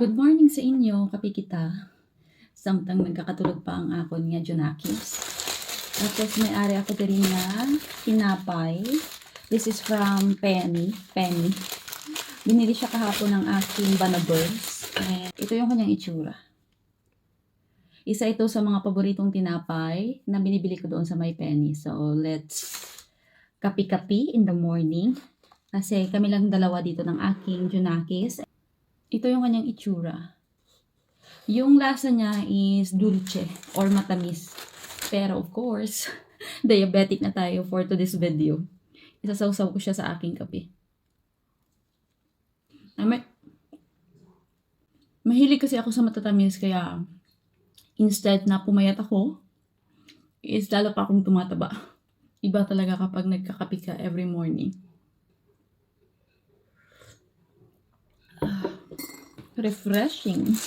Good morning sa inyo, kape kita. Samtang nagkakatulog pa ang akon nga Junakis. Tapos may ari ako diri nga tinapay. This is from Penny. Binili siya kahapon ng aking Banabers. And ito yung kanyang itsura. Isa ito sa mga paboritong tinapay na binibili ko doon sa may Penny. So let's kapi-kapi in the morning. Kasi kami lang dalawa dito ng aking Junakis. Ito yung kanyang itsura. Yung lasa niya is dulce or matamis. Pero of course, diabetic na tayo for today's video. Isasawsaw ko siya sa aking kape. Mahilig kasi ako sa matatamis kaya instead na pumayat ako, is lalo pa akong tumataba. Iba talaga kapag nagkakape ka every morning. Refreshing.